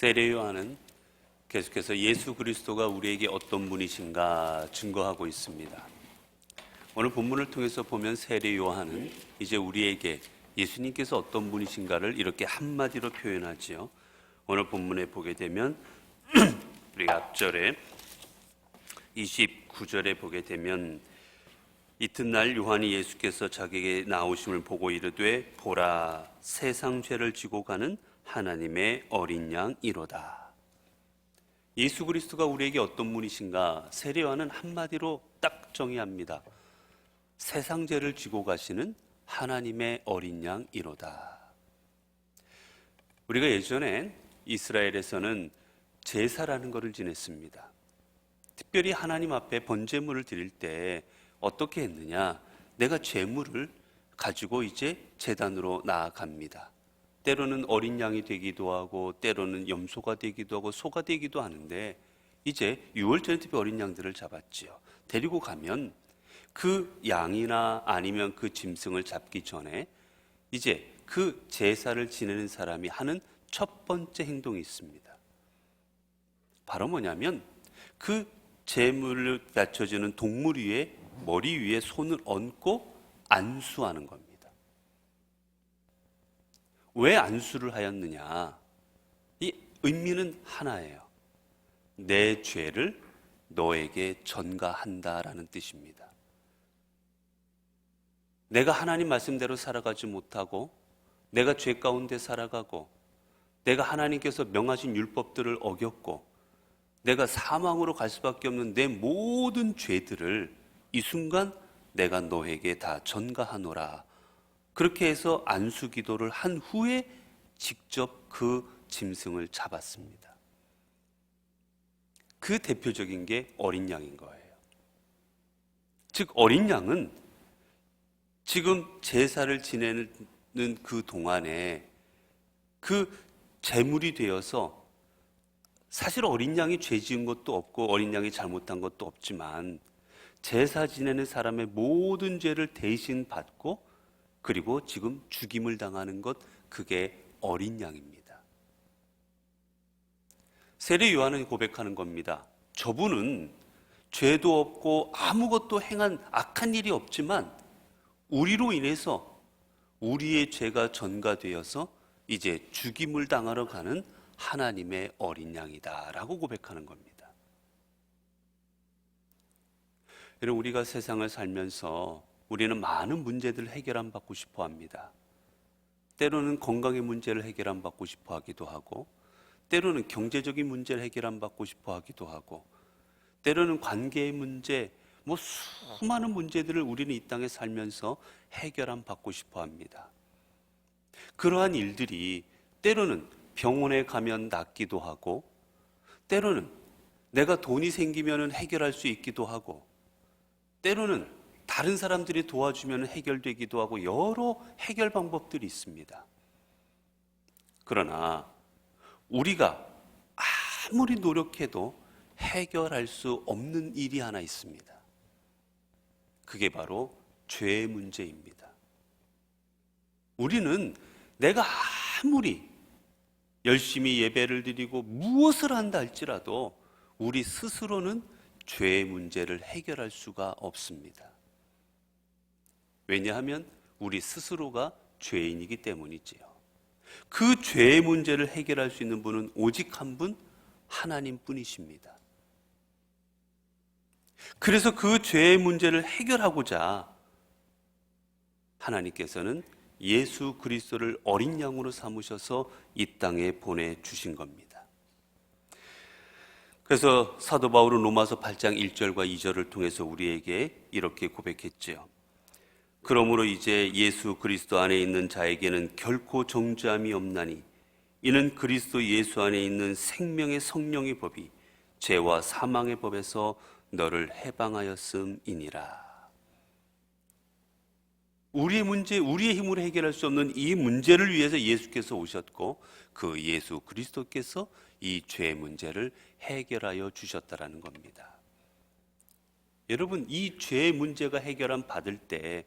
세례 요한은 계속해서 예수 그리스도가 우리에게 어떤 분이신가 증거하고 있습니다. 오늘 본문을 통해서 보면 세례 요한은 이제 우리에게 예수님께서 어떤 분이신가를 이렇게 한마디로 표현하지요. 오늘 본문에 보게 되면 우리가 앞절에 29절에 보게 되면 이튿날 요한이 예수께서 자기에게 나오심을 보고 이르되 보라 세상 죄를 지고 가는 하나님의 어린 양이로다. 예수 그리스도가 우리에게 어떤 분이신가 세례 요한은 한마디로 딱 정의합니다. 세상 죄를 지고 가시는 하나님의 어린 양이로다. 우리가 예전에 이스라엘에서는 제사라는 것을 지냈습니다. 특별히 하나님 앞에 번제물을 드릴 때 어떻게 했느냐? 내가 제물을 가지고 이제 제단으로 나아갑니다. 때로는 어린 양이 되기도 하고 때로는 염소가 되기도 하고 소가 되기도 하는데 이제 유월절 특별 어린 양들을 잡았지요. 데리고 가면 그 양이나 아니면 그 짐승을 잡기 전에 이제 그 제사를 지내는 사람이 하는 첫 번째 행동이 있습니다. 바로 뭐냐면 그 제물을 바쳐주는 동물 위에 머리 위에 손을 얹고 안수하는 겁니다. 왜 안수를 하였느냐? 이 의미는 하나예요. 내 죄를 너에게 전가한다라는 뜻입니다. 내가 하나님 말씀대로 살아가지 못하고 내가 죄 가운데 살아가고 내가 하나님께서 명하신 율법들을 어겼고 내가 사망으로 갈 수밖에 없는 내 모든 죄들을 이 순간 내가 너에게 다 전가하노라. 그렇게 해서 안수 기도를 한 후에 직접 그 짐승을 잡았습니다. 그 대표적인 게 어린 양인 거예요. 즉 어린 양은 지금 제사를 지내는 그 동안에 그 제물이 되어서 사실 어린 양이 죄 지은 것도 없고 어린 양이 잘못한 것도 없지만 제사 지내는 사람의 모든 죄를 대신 받고 그리고 지금 죽임을 당하는 것, 그게 어린 양입니다. 세례 요한은 고백하는 겁니다. 저분은 죄도 없고 아무것도 행한 악한 일이 없지만 우리로 인해서 우리의 죄가 전가되어서 이제 죽임을 당하러 가는 하나님의 어린 양이다 라고 고백하는 겁니다. 여러분, 우리가 세상을 살면서 우리는 많은 문제들을 해결 안 받고 싶어 합니다. 때로는 건강의 문제를 해결 안 받고 싶어 하기도 하고 때로는 경제적인 문제를 해결 안 받고 싶어 하기도 하고 때로는 관계의 문제, 수많은 문제들을 우리는 이 땅에 살면서 해결 안 받고 싶어 합니다. 그러한 일들이 때로는 병원에 가면 낫기도 하고 때로는 내가 돈이 생기면 해결할 수 있기도 하고 때로는 다른 사람들이 도와주면 해결되기도 하고 여러 해결 방법들이 있습니다. 그러나 우리가 아무리 노력해도 해결할 수 없는 일이 하나 있습니다. 그게 바로 죄의 문제입니다. 우리는 내가 아무리 열심히 예배를 드리고 무엇을 한다 할지라도 우리 스스로는 죄의 문제를 해결할 수가 없습니다. 왜냐하면 우리 스스로가 죄인이기 때문이지요. 그 죄의 문제를 해결할 수 있는 분은 오직 한 분, 하나님 뿐이십니다. 그래서 그 죄의 문제를 해결하고자 하나님께서는 예수 그리스도를 어린 양으로 삼으셔서 이 땅에 보내주신 겁니다. 그래서 사도 바울은 로마서 8장 1절과 2절을 통해서 우리에게 이렇게 고백했지요. 그러므로 이제 예수 그리스도 안에 있는 자에게는 결코 정죄함이 없나니 이는 그리스도 예수 안에 있는 생명의 성령의 법이 죄와 사망의 법에서 너를 해방하였음이니라. 우리의 문제, 우리의 힘으로 해결할 수 없는 이 문제를 위해서 예수께서 오셨고 그 예수 그리스도께서 이 죄의 문제를 해결하여 주셨다라는 겁니다. 여러분, 이 죄의 문제가 해결함 받을 때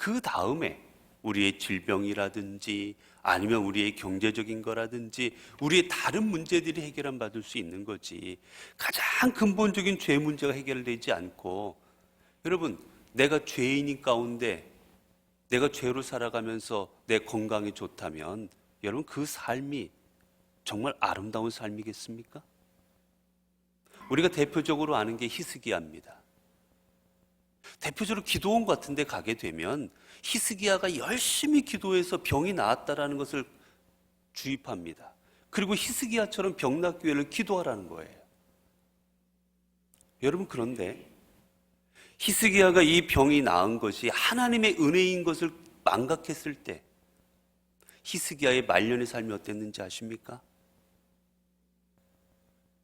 그 다음에 우리의 질병이라든지 아니면 우리의 경제적인 거라든지 우리의 다른 문제들이 해결안 받을 수 있는 거지, 가장 근본적인 죄 문제가 해결되지 않고, 여러분, 내가 죄인인 가운데 내가 죄로 살아가면서 내 건강이 좋다면 여러분, 그 삶이 정말 아름다운 삶이겠습니까? 우리가 대표적으로 아는 게 히스기야입니다. 대표적으로 기도원 같은 데 가게 되면 히스기야가 열심히 기도해서 병이 나았다라는 것을 주입합니다. 그리고 히스기야처럼 병 낫기 위해 기도하라는 거예요. 여러분, 그런데 히스기야가 이 병이 나은 것이 하나님의 은혜인 것을 망각했을 때 히스기야의 말년의 삶이 어땠는지 아십니까?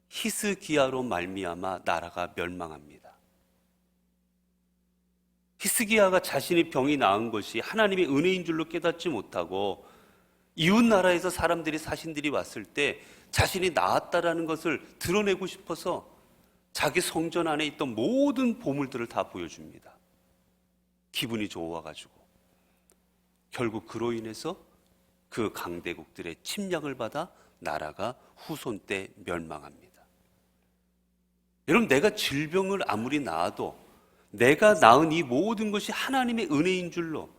히스기야로 말미암아 나라가 멸망합니다. 히스기야가 자신의 병이 나은 것이 하나님의 은혜인 줄로 깨닫지 못하고 이웃 나라에서 사람들이, 사신들이 왔을 때 자신이 나았다라는 것을 드러내고 싶어서 자기 성전 안에 있던 모든 보물들을 다 보여줍니다. 기분이 좋아가지고. 결국 그로 인해서 그 강대국들의 침략을 받아 나라가 후손 때 멸망합니다. 여러분, 내가 질병을 아무리 낳아도 내가 낳은 이 모든 것이 하나님의 은혜인 줄로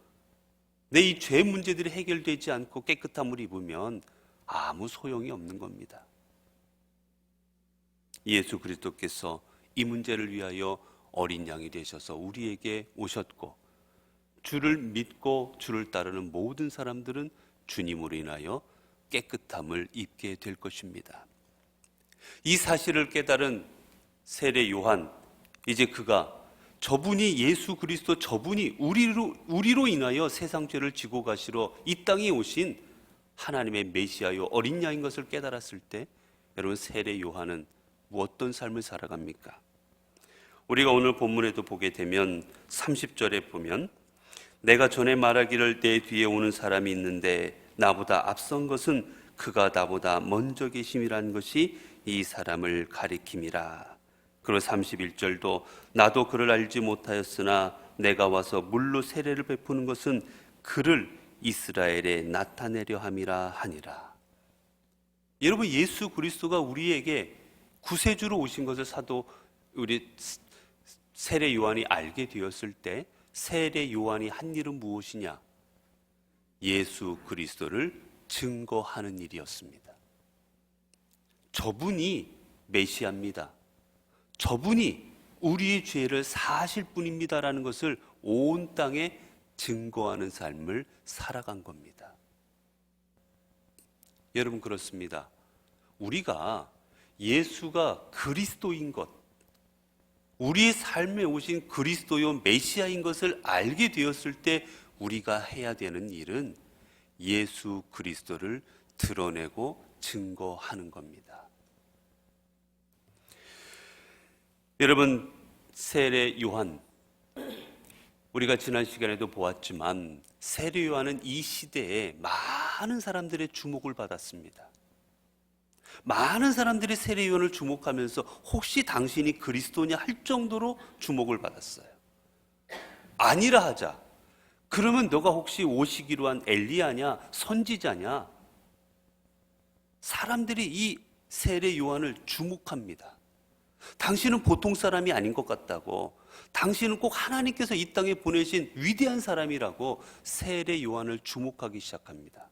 내 이 죄 문제들이 해결되지 않고 깨끗함을 입으면 아무 소용이 없는 겁니다. 예수 그리스도께서 이 문제를 위하여 어린 양이 되셔서 우리에게 오셨고, 주를 믿고 주를 따르는 모든 사람들은 주님으로 인하여 깨끗함을 입게 될 것입니다. 이 사실을 깨달은 세례 요한, 이제 그가 저분이 예수 그리스도, 저분이 우리로 인하여 세상 죄를 지고 가시러 이 땅에 오신 하나님의 메시아요 어린 양인 것을 깨달았을 때 여러분, 세례 요한은 어떤 삶을 살아갑니까? 우리가 오늘 본문에도 보게 되면 30절에 보면, 내가 전에 말하기를 내 뒤에 오는 사람이 있는데 나보다 앞선 것은 그가 나보다 먼저 계심이라는 것이 이 사람을 가리킴이라. 그리고 31절도 나도 그를 알지 못하였으나 내가 와서 물로 세례를 베푸는 것은 그를 이스라엘에 나타내려 함이라 하니라. 여러분, 예수 그리스도가 우리에게 구세주로 오신 것을 우리 세례 요한이 알게 되었을 때 세례 요한이 한 일은 무엇이냐? 예수 그리스도를 증거하는 일이었습니다. 저분이 메시아입니다. 저분이 우리의 죄를 사실 뿐입니다라는 것을 온 땅에 증거하는 삶을 살아간 겁니다. 여러분, 그렇습니다. 우리가 예수가 그리스도인 것, 우리의 삶에 오신 그리스도요 메시아인 것을 알게 되었을 때 우리가 해야 되는 일은 예수 그리스도를 드러내고 증거하는 겁니다. 여러분, 세례 요한, 우리가 지난 시간에도 보았지만 세례 요한은 이 시대에 많은 사람들의 주목을 받았습니다. 많은 사람들이 세례 요한을 주목하면서 혹시 당신이 그리스도냐 할 정도로 주목을 받았어요. 아니라 하자. 그러면 너가 혹시 오시기로 한 엘리야냐, 선지자냐? 사람들이 이 세례 요한을 주목합니다. 당신은 보통 사람이 아닌 것 같다고, 당신은 꼭 하나님께서 이 땅에 보내신 위대한 사람이라고 세례 요한을 주목하기 시작합니다.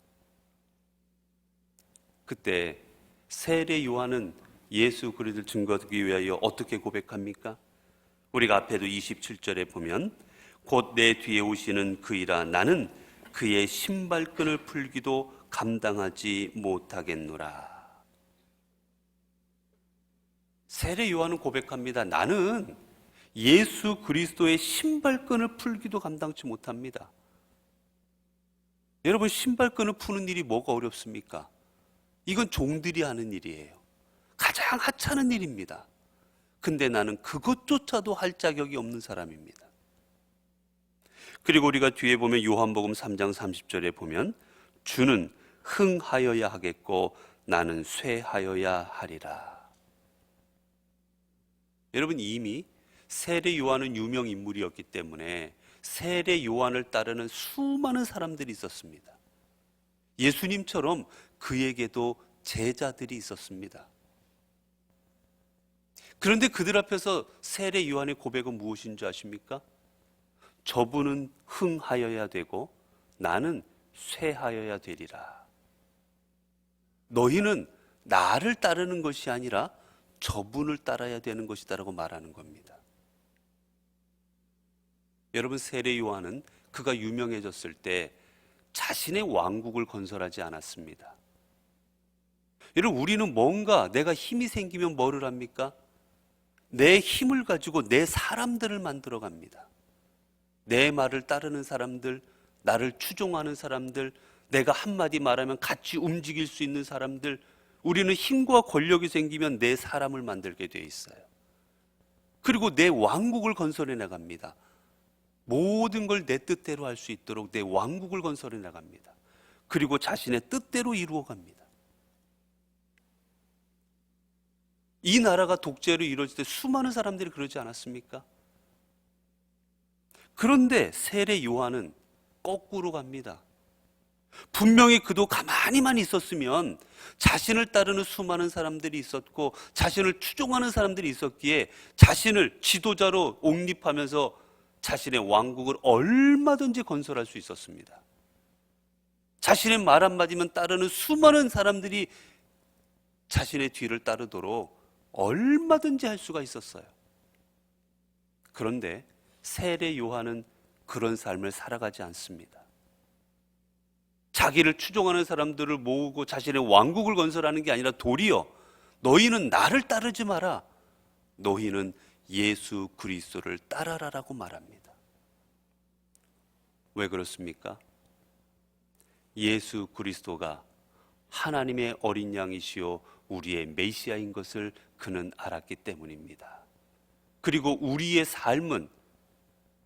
그때 세례 요한은 예수 그리스도를 증거하기 위하여 어떻게 고백합니까? 우리가 앞에도 27절에 보면, 곧 내 뒤에 오시는 그이라 나는 그의 신발끈을 풀기도 감당하지 못하겠노라. 세례 요한은 고백합니다. 나는 예수 그리스도의 신발끈을 풀기도 감당치 못합니다. 여러분, 신발끈을 푸는 일이 뭐가 어렵습니까? 이건 종들이 하는 일이에요. 가장 하찮은 일입니다. 근데 나는 그것조차도 할 자격이 없는 사람입니다. 그리고 우리가 뒤에 보면 요한복음 3장 30절에 보면, 주는 흥하여야 하겠고 나는 쇠하여야 하리라. 여러분, 이미 세례 요한은 유명 인물이었기 때문에 세례 요한을 따르는 수많은 사람들이 있었습니다. 예수님처럼 그에게도 제자들이 있었습니다. 그런데 그들 앞에서 세례 요한의 고백은 무엇인 줄 아십니까? 저분은 흥하여야 되고 나는 쇠하여야 되리라. 너희는 나를 따르는 것이 아니라 저분을 따라야 되는 것이다라고 말하는 겁니다. 여러분, 세례 요한은 그가 유명해졌을 때 자신의 왕국을 건설하지 않았습니다. 여러분, 우리는 뭔가 내가 힘이 생기면 뭐를 합니까? 내 힘을 가지고 내 사람들을 만들어 갑니다. 내 말을 따르는 사람들, 나를 추종하는 사람들, 내가 한마디 말하면 같이 움직일 수 있는 사람들, 우리는 힘과 권력이 생기면 내 사람을 만들게 돼 있어요. 그리고 내 왕국을 건설해 나갑니다. 모든 걸 내 뜻대로 할 수 있도록 내 왕국을 건설해 나갑니다. 그리고 자신의 뜻대로 이루어 갑니다. 이 나라가 독재로 이루어질 때 수많은 사람들이 그러지 않았습니까? 그런데 세례 요한은 거꾸로 갑니다. 분명히 그도 가만히만 있었으면 자신을 따르는 수많은 사람들이 있었고 자신을 추종하는 사람들이 있었기에 자신을 지도자로 옹립하면서 자신의 왕국을 얼마든지 건설할 수 있었습니다. 자신의 말 한마디면 따르는 수많은 사람들이 자신의 뒤를 따르도록 얼마든지 할 수가 있었어요. 그런데 세례 요한은 그런 삶을 살아가지 않습니다. 자기를 추종하는 사람들을 모으고 자신의 왕국을 건설하는 게 아니라 도리어 너희는 나를 따르지 마라. 너희는 예수 그리스도를 따라라라고 말합니다. 왜 그렇습니까? 예수 그리스도가 하나님의 어린 양이시요 우리의 메시아인 것을 그는 알았기 때문입니다. 그리고 우리의 삶은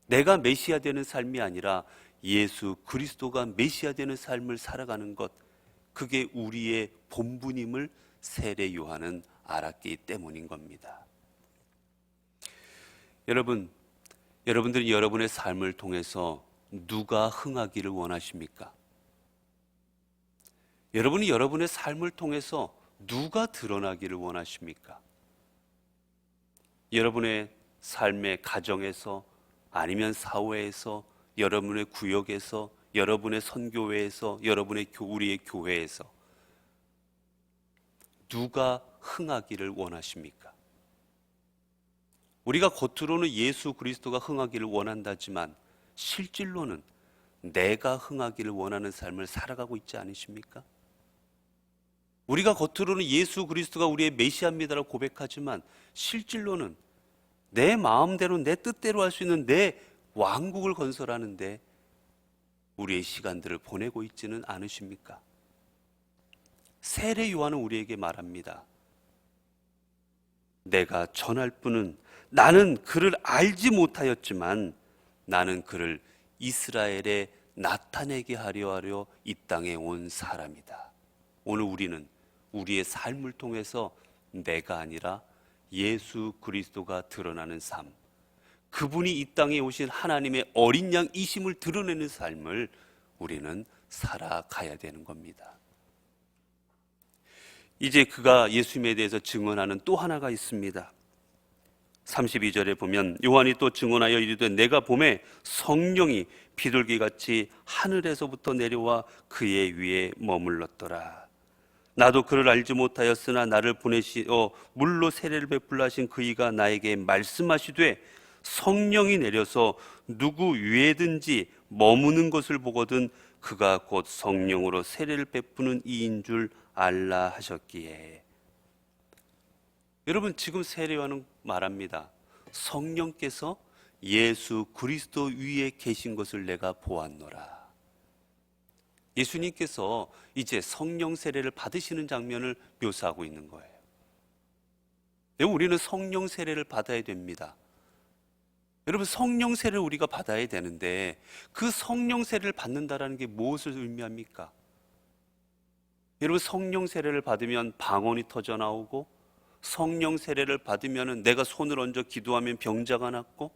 내가 메시아 되는 삶이 아니라 예수 그리스도가 메시아 되는 삶을 살아가는 것, 그게 우리의 본분임을 세례 요한은 알았기 때문인 겁니다. 여러분들이 여러분의 삶을 통해서 누가 흥하기를 원하십니까? 여러분이 여러분의 삶을 통해서 누가 드러나기를 원하십니까? 여러분의 삶의 가정에서, 아니면 사회에서, 여러분의 구역에서, 여러분의 선교회에서, 여러분의 우리의 교회에서 누가 흥하기를 원하십니까? 우리가 겉으로는 예수 그리스도가 흥하기를 원한다지만 실질로는 내가 흥하기를 원하는 삶을 살아가고 있지 않으십니까? 우리가 겉으로는 예수 그리스도가 우리의 메시아입니다라고 고백하지만 실질로는 내 마음대로 내 뜻대로 할 수 있는 내 왕국을 건설하는데 우리의 시간들을 보내고 있지는 않으십니까? 세례 요한은 우리에게 말합니다. 내가 전할 뿐은 나는 그를 알지 못하였지만 나는 그를 이스라엘에 나타내게 하려 이 땅에 온 사람이다. 오늘 우리는 우리의 삶을 통해서 내가 아니라 예수 그리스도가 드러나는 삶, 그분이 이 땅에 오신 하나님의 어린 양이심을 드러내는 삶을 우리는 살아가야 되는 겁니다. 이제 그가 예수님에 대해서 증언하는 또 하나가 있습니다. 32절에 보면 요한이 또 증언하여 이르되 내가 보매 성령이 비둘기같이 하늘에서부터 내려와 그의 위에 머물렀더라. 나도 그를 알지 못하였으나 나를 보내시어 물로 세례를 베풀라 하신 그이가 나에게 말씀하시되 성령이 내려서 누구 위에든지 머무는 것을 보거든 그가 곧 성령으로 세례를 베푸는 이인 줄 알라 하셨기에. 여러분, 지금 세례 요한은 말합니다. 성령께서 예수 그리스도 위에 계신 것을 내가 보았노라. 예수님께서 이제 성령 세례를 받으시는 장면을 묘사하고 있는 거예요. 우리는 성령 세례를 받아야 됩니다. 여러분, 성령 세례를 우리가 받아야 되는데 그 성령 세례를 받는다라는 게 무엇을 의미합니까? 여러분, 성령 세례를 받으면 방언이 터져 나오고, 성령 세례를 받으면 내가 손을 얹어 기도하면 병자가 낫고,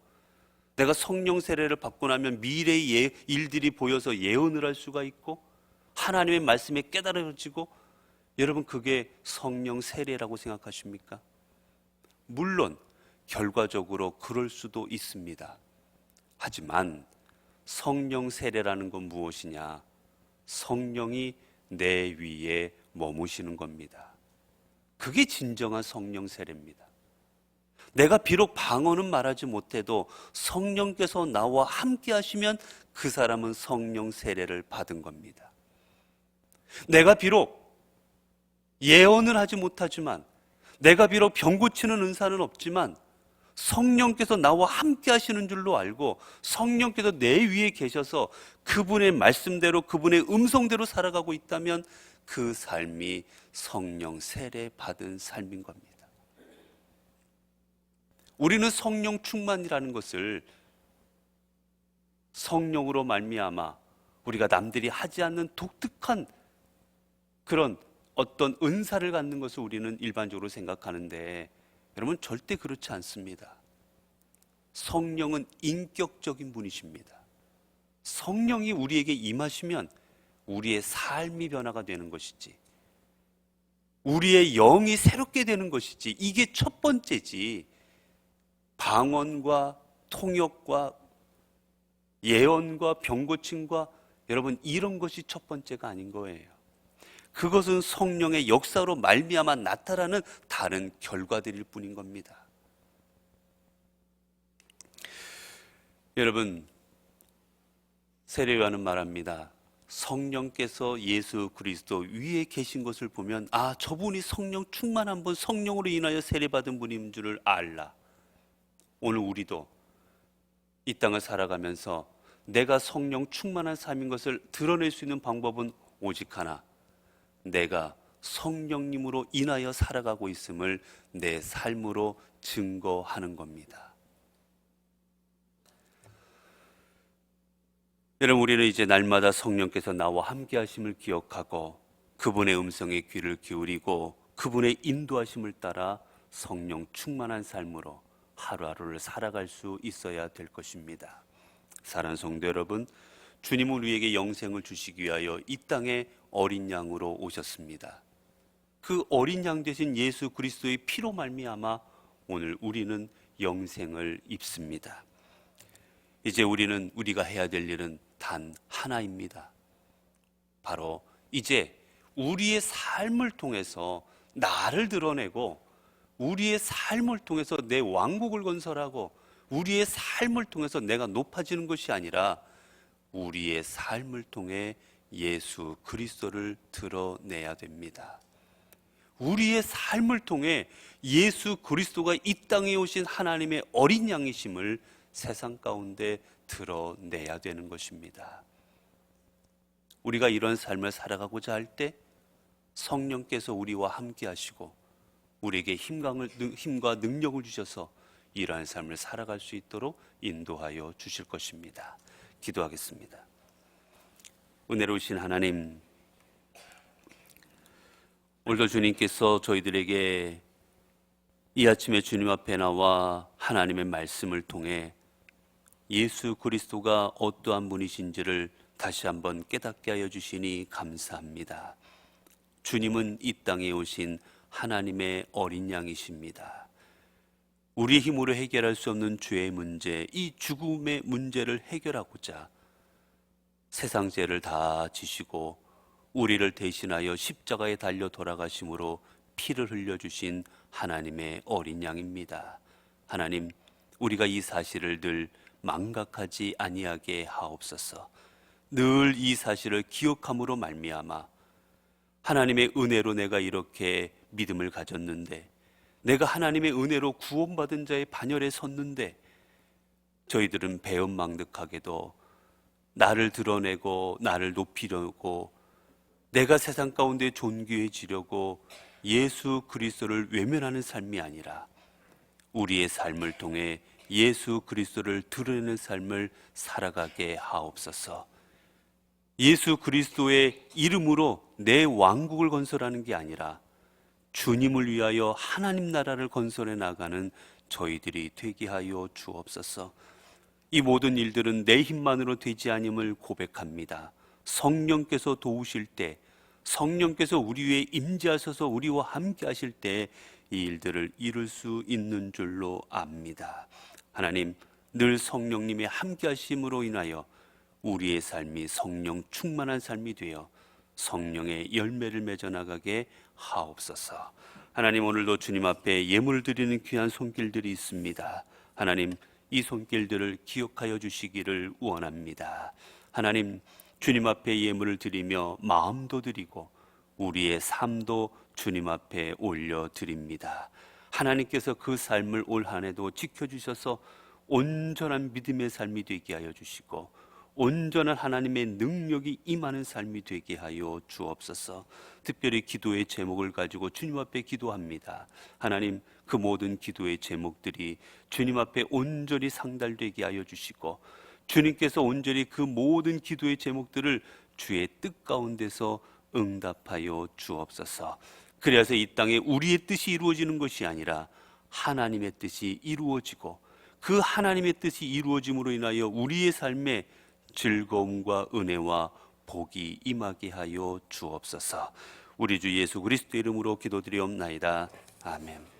내가 성령 세례를 받고 나면 미래의 일들이 보여서 예언을 할 수가 있고, 하나님의 말씀에 깨달아지고, 여러분 그게 성령 세례라고 생각하십니까? 물론 결과적으로 그럴 수도 있습니다. 하지만 성령 세례라는 건 무엇이냐? 성령이 내 위에 머무시는 겁니다. 그게 진정한 성령 세례입니다. 내가 비록 방언은 말하지 못해도 성령께서 나와 함께 하시면 그 사람은 성령 세례를 받은 겁니다. 내가 비록 예언을 하지 못하지만, 내가 비록 병 고치는 은사는 없지만 성령께서 나와 함께 하시는 줄로 알고 성령께서 내 위에 계셔서 그분의 말씀대로, 그분의 음성대로 살아가고 있다면 그 삶이 성령 세례 받은 삶인 겁니다. 우리는 성령 충만이라는 것을 성령으로 말미암아 우리가 남들이 하지 않는 독특한 그런 어떤 은사를 갖는 것을 우리는 일반적으로 생각하는데, 여러분 절대 그렇지 않습니다. 성령은 인격적인 분이십니다. 성령이 우리에게 임하시면 우리의 삶이 변화가 되는 것이지, 우리의 영이 새롭게 되는 것이지, 이게 첫 번째지, 방언과 통역과 예언과 병고침과 여러분 이런 것이 첫 번째가 아닌 거예요. 그것은 성령의 역사로 말미암아 나타나는 다른 결과들일 뿐인 겁니다. 여러분, 세례요한은 말합니다. 성령께서 예수 그리스도 위에 계신 것을 보면, 아, 저분이 성령 충만한 분, 성령으로 인하여 세례받은 분인 줄을 알라. 오늘 우리도 이 땅을 살아가면서 내가 성령 충만한 삶인 것을 드러낼 수 있는 방법은 오직 하나, 내가 성령님으로 인하여 살아가고 있음을 내 삶으로 증거하는 겁니다. 여러분, 우리는 이제 날마다 성령께서 나와 함께 하심을 기억하고 그분의 음성에 귀를 기울이고 그분의 인도하심을 따라 성령 충만한 삶으로 하루하루를 살아갈 수 있어야 될 것입니다. 사랑하는 성도 여러분, 주님은 우리에게 영생을 주시기 위하여 이 땅에 어린 양으로 오셨습니다. 그 어린 양 되신 예수 그리스도의 피로 말미암아 오늘 우리는 영생을 입습니다. 이제 우리가 해야 될 일은 단 하나입니다. 바로 이제 우리의 삶을 통해서 나를 드러내고, 우리의 삶을 통해서 내 왕국을 건설하고, 우리의 삶을 통해서 내가 높아지는 것이 아니라 우리의 삶을 통해 예수 그리스도를 드러내야 됩니다. 우리의 삶을 통해 예수 그리스도가 이 땅에 오신 하나님의 어린 양이심을 세상 가운데 드러내야 되는 것입니다. 우리가 이런 삶을 살아가고자 할 때 성령께서 우리와 함께 하시고 우리에게 힘과 능력을 주셔서 이러한 삶을 살아갈 수 있도록 인도하여 주실 것입니다. 기도하겠습니다. 은혜로우신 하나님, 오늘도 주님께서 저희들에게 이 아침에 주님 앞에 나와 하나님의 말씀을 통해 예수 그리스도가 어떠한 분이신지를 다시 한번 깨닫게 하여 주시니 감사합니다. 주님은 이 땅에 오신 하나님의 어린 양이십니다. 우리의 힘으로 해결할 수 없는 죄의 문제, 이 죽음의 문제를 해결하고자 세상 죄를 다 지시고 우리를 대신하여 십자가에 달려 돌아가심으로 피를 흘려주신 하나님의 어린 양입니다. 하나님, 우리가 이 사실을 늘 망각하지 아니하게 하옵소서. 늘 이 사실을 기억함으로 말미암아 하나님의 은혜로 내가 이렇게 믿음을 가졌는데, 내가 하나님의 은혜로 구원받은 자의 반열에 섰는데, 저희들은 배은망덕하게도 나를 드러내고 나를 높이려고, 내가 세상 가운데 존귀해지려고 예수 그리스도를 외면하는 삶이 아니라 우리의 삶을 통해 예수 그리스도를 드러내는 삶을 살아가게 하옵소서. 예수 그리스도의 이름으로 내 왕국을 건설하는 게 아니라 주님을 위하여 하나님 나라를 건설해 나가는 저희들이 되게 하여 주옵소서. 이 모든 일들은 내 힘만으로 되지 아님을 고백합니다. 성령께서 도우실 때, 성령께서 우리 위에 임재하셔서 우리와 함께 하실 때 이 일들을 이룰 수 있는 줄로 압니다. 하나님, 늘 성령님의 함께 하심으로 인하여 우리의 삶이 성령 충만한 삶이 되어 성령의 열매를 맺어 나가게 하옵소서. 하나님, 오늘도 주님 앞에 예물 드리는 귀한 손길들이 있습니다. 하나님, 이 손길들을 기억하여 주시기를 원합니다. 하나님, 주님 앞에 예물을 드리며 마음도 드리고 우리의 삶도 주님 앞에 올려드립니다. 하나님께서 그 삶을 올 한 해도 지켜주셔서 온전한 믿음의 삶이 되게 하여 주시고 온전한 하나님의 능력이 임하는 삶이 되게 하여 주옵소서. 특별히 기도의 제목을 가지고 주님 앞에 기도합니다. 하나님, 그 모든 기도의 제목들이 주님 앞에 온전히 상달되게 하여 주시고 주님께서 온전히 그 모든 기도의 제목들을 주의 뜻 가운데서 응답하여 주옵소서. 그래서 이 땅에 우리의 뜻이 이루어지는 것이 아니라 하나님의 뜻이 이루어지고 그 하나님의 뜻이 이루어짐으로 인하여 우리의 삶에 즐거움과 은혜와 복이 임하게 하여 주옵소서. 우리 주 예수 그리스도 이름으로 기도드리옵나이다. 아멘.